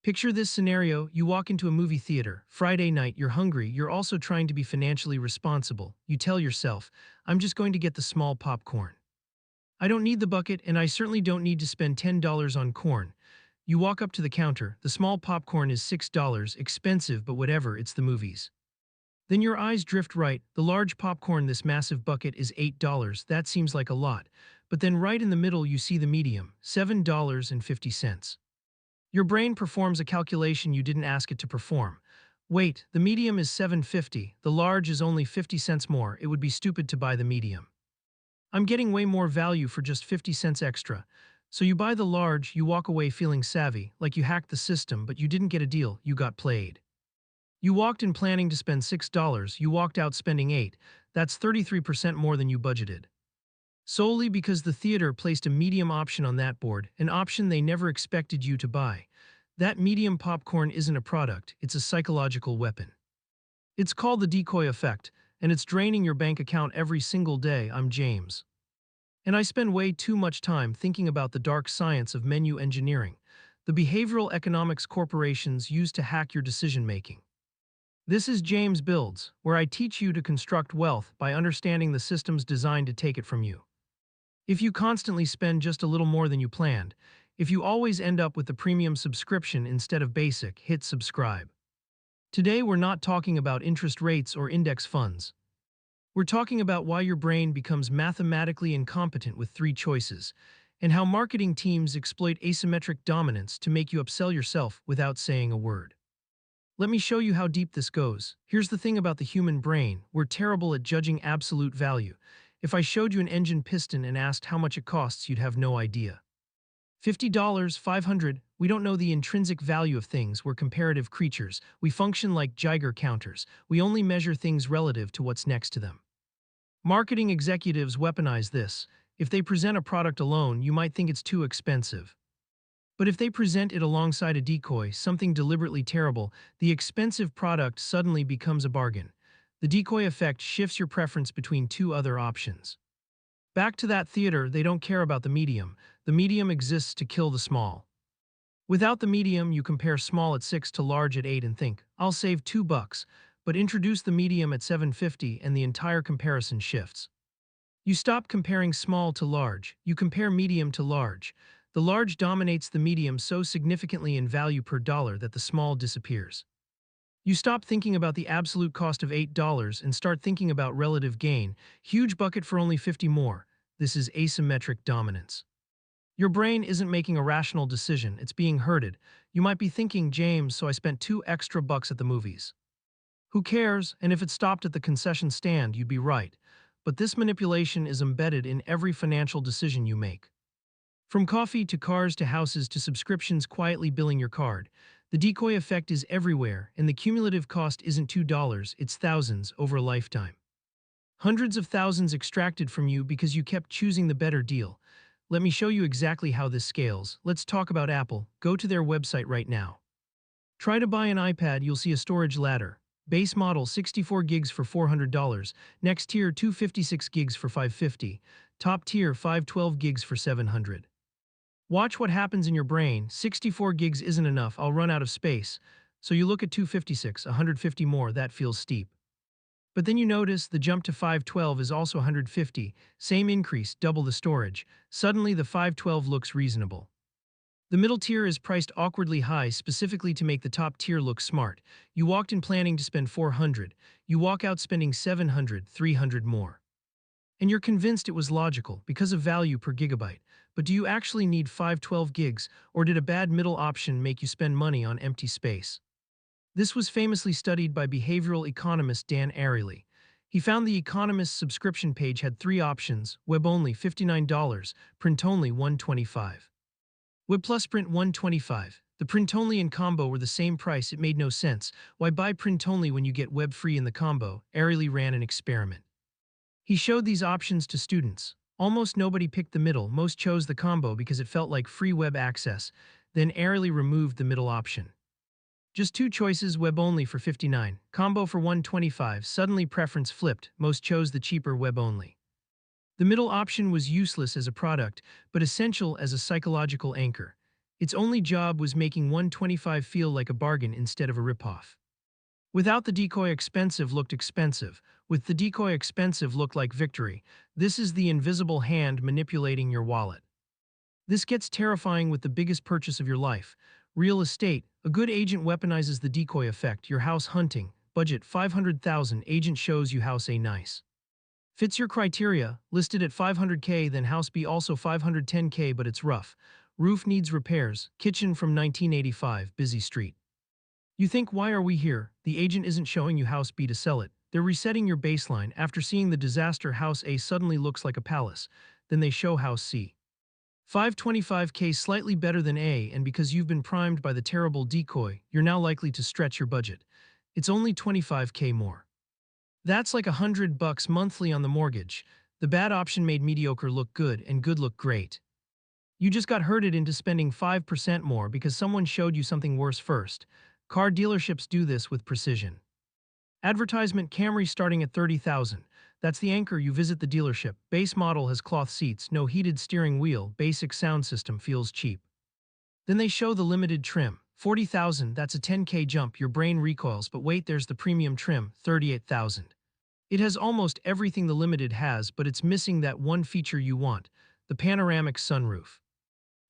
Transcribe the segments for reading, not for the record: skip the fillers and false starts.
Picture this scenario: you walk into a movie theater, Friday night, you're hungry, you're also trying to be financially responsible. You tell yourself, I'm just going to get the small popcorn. I don't need the bucket, and I certainly don't need to spend $10 on corn. You walk up to the counter, the small popcorn is $6, expensive but whatever, it's the movies. Then your eyes drift right, the large popcorn, this massive bucket is $8, that seems like a lot. But then right in the middle you see the medium, $7.50. Your brain performs a calculation you didn't ask it to perform. Wait, the medium is $7.50, the large is only 50 cents more, it would be stupid to buy the medium. I'm getting way more value for just 50 cents extra. So you buy the large, you walk away feeling savvy, like you hacked the system, but you didn't get a deal, you got played. You walked in planning to spend $6, you walked out spending 8, that's 33% more than you budgeted. Solely because the theater placed a medium option on that board, an option they never expected you to buy. That medium popcorn isn't a product, it's a psychological weapon. It's called the decoy effect, and it's draining your bank account every single day. I'm James. And I spend way too much time thinking about the dark science of menu engineering, the behavioral economics corporations use to hack your decision-making. This is James Builds, where I teach you to construct wealth by understanding the systems designed to take it from you. If you constantly spend just a little more than you planned, if you always end up with the premium subscription instead of basic, hit subscribe. Today we're not talking about interest rates or index funds. We're talking about why your brain becomes mathematically incompetent with three choices, and how marketing teams exploit asymmetric dominance to make you upsell yourself without saying a word. Let me show you how deep this goes. Here's the thing about the human brain: we're terrible at judging absolute value. If I showed you an engine piston and asked how much it costs, you'd have no idea. $50, $500, we don't know the intrinsic value of things. We're comparative creatures. We function like Geiger counters. We only measure things relative to what's next to them. Marketing executives weaponize this. If they present a product alone, you might think it's too expensive. But if they present it alongside a decoy, something deliberately terrible, the expensive product suddenly becomes a bargain. The decoy effect shifts your preference between two other options. Back to that theater, they don't care about the medium. The medium exists to kill the small. Without the medium, you compare small at 6 to large at 8 and think, I'll save $2, but introduce the medium at 7.50 and the entire comparison shifts. You stop comparing small to large, you compare medium to large. The large dominates the medium so significantly in value per dollar that the small disappears. You stop thinking about the absolute cost of $8 and start thinking about relative gain. Huge bucket for only 50 more. This is asymmetric dominance. Your brain isn't making a rational decision, it's being herded. You might be thinking, James, so I spent $2 extra at the movies. Who cares? And if it stopped at the concession stand, you'd be right. But this manipulation is embedded in every financial decision you make. From coffee to cars to houses to subscriptions quietly billing your card, the decoy effect is everywhere, and the cumulative cost isn't $2, it's thousands over a lifetime. Hundreds of thousands extracted from you because you kept choosing the better deal. Let me show you exactly how this scales. Let's talk about Apple. Go to their website right now. Try to buy an iPad, you'll see a storage ladder. Base model 64 gigs for $400, next tier 256 gigs for $550, top tier 512 gigs for $700. Watch what happens in your brain. 64 gigs isn't enough, I'll run out of space. So you look at 256, 150 more, that feels steep. But then you notice the jump to 512 is also 150, same increase, double the storage. Suddenly the 512 looks reasonable. The middle tier is priced awkwardly high specifically to make the top tier look smart. You walked in planning to spend 400, you walk out spending 700, 300 more. And you're convinced it was logical because of value per gigabyte. But do you actually need 512 gigs, or did a bad middle option make you spend money on empty space? This was famously studied by behavioral economist Dan Ariely. He found the Economist subscription page had three options: web only $59, print only $125. Web plus print $125. The print only and combo were the same price. It made no sense. Why buy print only when you get web free in the combo? Ariely ran an experiment. He showed these options to students. Almost nobody picked the middle, most chose the combo because it felt like free web access. Then Ariely removed the middle option. Just two choices: web only for $59, combo for $125. Suddenly preference flipped, most chose the cheaper web only. The middle option was useless as a product, but essential as a psychological anchor. Its only job was making 125 feel like a bargain instead of a ripoff. Without the decoy, expensive looked expensive. With the decoy, expensive looked like victory. This is the invisible hand manipulating your wallet. This gets terrifying with the biggest purchase of your life. Real estate. A good agent weaponizes the decoy effect. Your house hunting. Budget 500,000. Agent shows you house A nice. Fits your criteria. Listed at 500K, then house B also 510K, but it's rough. Roof needs repairs. Kitchen from 1985. Busy street. You think, why are we here? The agent isn't showing you house B to sell it. They're resetting your baseline. After seeing the disaster, house A suddenly looks like a palace. Then they show house C. 525K, slightly better than A, and because you've been primed by the terrible decoy, you're now likely to stretch your budget. It's only 25K more. That's like $100 monthly on the mortgage. The bad option made mediocre look good and good look great. You just got herded into spending 5% more because someone showed you something worse first. Car dealerships do this with precision. Advertisement: Camry starting at 30,000. That's the anchor. You visit the dealership. Base model has cloth seats, no heated steering wheel, basic sound system, feels cheap. Then they show the limited trim. 40,000, that's a 10K jump. Your brain recoils, but wait, there's the premium trim, 38,000. It has almost everything the limited has, but it's missing that one feature you want, the panoramic sunroof.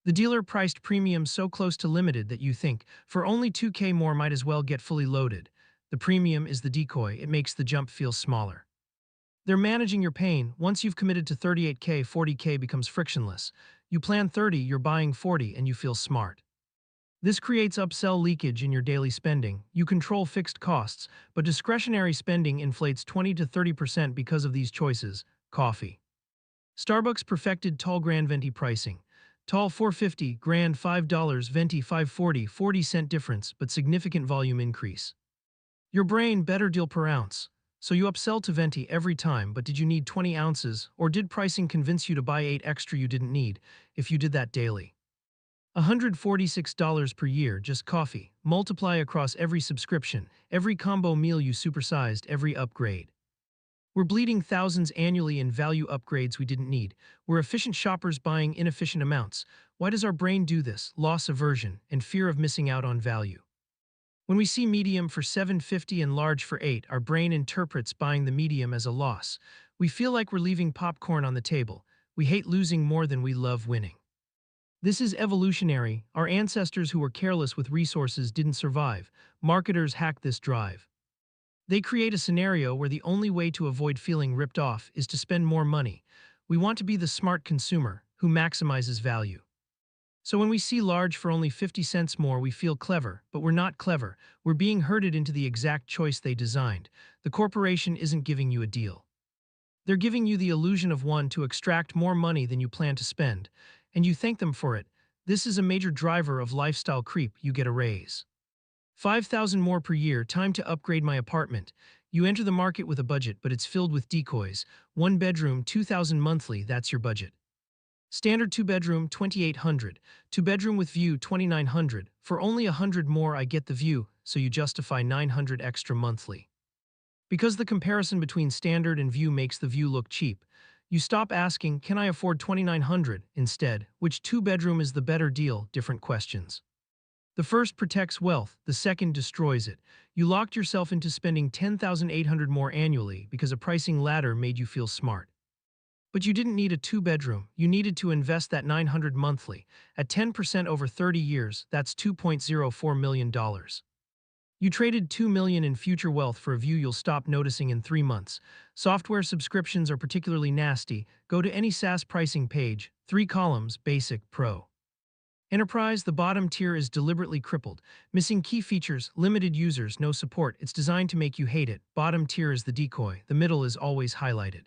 The dealer priced premium so close to limited that you think, for only 2K more might as well get fully loaded. The premium is the decoy, it makes the jump feel smaller. They're managing your pain. Once you've committed to 38K, 40K becomes frictionless. You plan 30, you're buying 40, and you feel smart. This creates upsell leakage in your daily spending. You control fixed costs, but discretionary spending inflates 20 to 30% because of these choices. Coffee. Starbucks perfected tall grand venti pricing. Tall $4.50, grand $5, venti $5.40, 40-cent difference, but significant volume increase. Your brain, better deal per ounce. So you upsell to venti every time, but did you need 20 ounces, or did pricing convince you to buy 8 extra you didn't need, if you did that daily? $146 per year, just coffee. Multiply across every subscription, every combo meal you supersized, every upgrade. We're bleeding thousands annually in value upgrades we didn't need. We're efficient shoppers buying inefficient amounts. Why does our brain do this? Loss aversion and fear of missing out on value. When we see medium for $7.50 and large for $8, our brain interprets buying the medium as a loss. We feel like we're leaving popcorn on the table. We hate losing more than we love winning. This is evolutionary. Our ancestors who were careless with resources didn't survive. Marketers hack this drive. They create a scenario where the only way to avoid feeling ripped off is to spend more money. We want to be the smart consumer who maximizes value. So when we see large for only 50 cents more, we feel clever, but we're not clever. We're being herded into the exact choice they designed. The corporation isn't giving you a deal. They're giving you the illusion of one to extract more money than you plan to spend, and you thank them for it. This is a major driver of lifestyle creep. You get a raise. 5,000 more per year, time to upgrade my apartment. You enter the market with a budget, but it's filled with decoys. 1 bedroom, 2,000 monthly, that's your budget. Standard 2 bedroom, 2,800. 2 bedroom with view, 2,900. For only 100 more I get the view, so you justify 900 extra monthly. Because the comparison between standard and view makes the view look cheap, you stop asking, can I afford 2,900? Instead, which 2 bedroom is the better deal? Different questions. The first protects wealth, the second destroys it. You locked yourself into spending 10,800 more annually because a pricing ladder made you feel smart. But you didn't need a 2 bedroom, you needed to invest that 900 monthly. At 10% over 30 years, that's $2.04 million. You traded $2 million in future wealth for a view you'll stop noticing in 3 months. Software subscriptions are particularly nasty. Go to any SaaS pricing page, 3 columns, Basic, Pro. Enterprise, the bottom tier is deliberately crippled. Missing key features, limited users, no support. It's designed to make you hate it. Bottom tier is the decoy. The middle is always highlighted.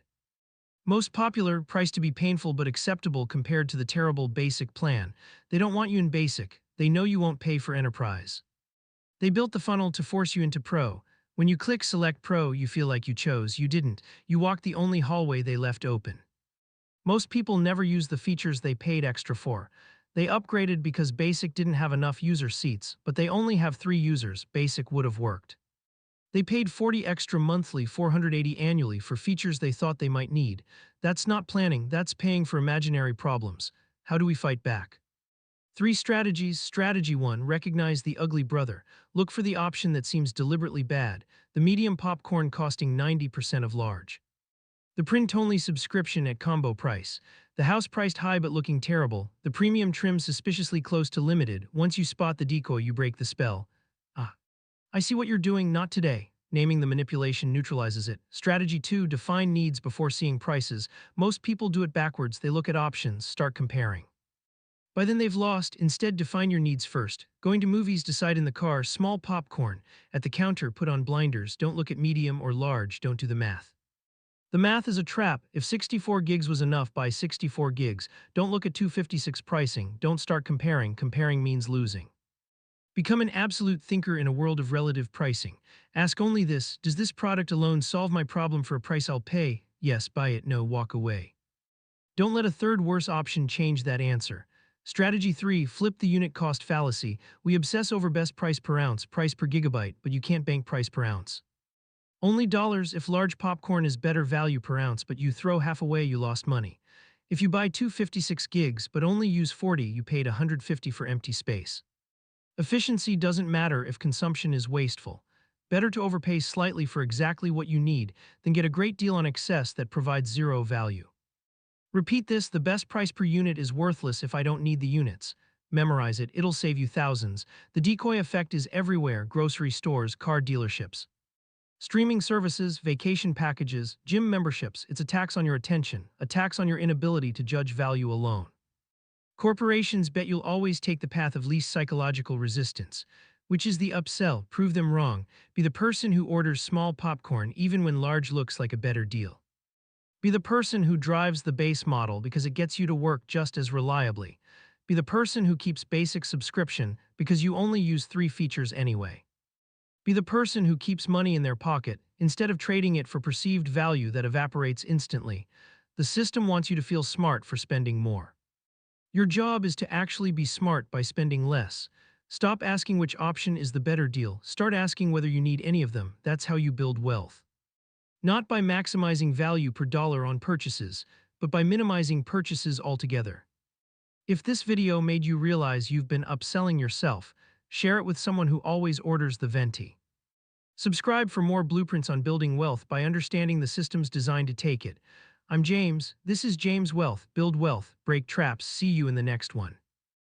Most popular, priced to be painful but acceptable compared to the terrible basic plan. They don't want you in basic. They know you won't pay for enterprise. They built the funnel to force you into pro. When you click select pro, you feel like you chose. You didn't. You walked the only hallway they left open. Most people never use the features they paid extra for. They upgraded because basic didn't have enough user seats, but they only have 3 users. Basic would have worked. They paid 40 extra monthly, 480 annually for features they thought they might need. That's not planning, that's paying for imaginary problems. How do we fight back? 3 strategies. Strategy 1. Recognize the ugly brother. Look for the option that seems deliberately bad. The medium popcorn costing 90% of large. The print-only subscription at combo price. The house priced high but looking terrible. The premium trim suspiciously close to limited. Once you spot the decoy, you break the spell. Ah, I see what you're doing, not today. Naming the manipulation neutralizes it. Strategy 2. Define needs before seeing prices. Most people do it backwards. They look at options, start comparing. By then they've lost. Instead, define your needs first. Going to movies, decide in the car. Small popcorn. At the counter, put on blinders. Don't look at medium or large. Don't do the math. The math is a trap. If 64 gigs was enough, buy 64 gigs. Don't look at 256 pricing. Don't start comparing. Comparing means losing. Become an absolute thinker in a world of relative pricing. Ask only this: does this product alone solve my problem for a price I'll pay? Yes, buy it. No, walk away. Don't let a third worse option change that answer. Strategy 3. Flip the unit cost fallacy. We obsess over best price per ounce, price per gigabyte, but you can't bank price per ounce. Only dollars. If large popcorn is better value per ounce, but you throw half away, you lost money. If you buy 256 gigs but only use 40, you paid 150 for empty space. Efficiency doesn't matter if consumption is wasteful. Better to overpay slightly for exactly what you need than get a great deal on excess that provides zero value. Repeat this: the best price per unit is worthless if I don't need the units. Memorize it, it'll save you thousands. The decoy effect is everywhere: grocery stores, car dealerships. Streaming services, vacation packages, gym memberships. It's a tax on your attention, a tax on your inability to judge value alone. Corporations bet you'll always take the path of least psychological resistance, which is the upsell. Prove them wrong. Be the person who orders small popcorn even when large looks like a better deal. Be the person who drives the base model because it gets you to work just as reliably. Be the person who keeps basic subscription because you only use 3 features anyway. Be the person who keeps money in their pocket instead of trading it for perceived value that evaporates instantly. The system wants you to feel smart for spending more. Your job is to actually be smart by spending less. Stop asking which option is the better deal. Start asking whether you need any of them. That's how you build wealth. Not by maximizing value per dollar on purchases, but by minimizing purchases altogether. If this video made you realize you've been upselling yourself, share it with someone who always orders the venti. Subscribe for more blueprints on building wealth by understanding the systems designed to take it. I'm James. This is James Wealth. Build wealth, break traps. See you in the next one.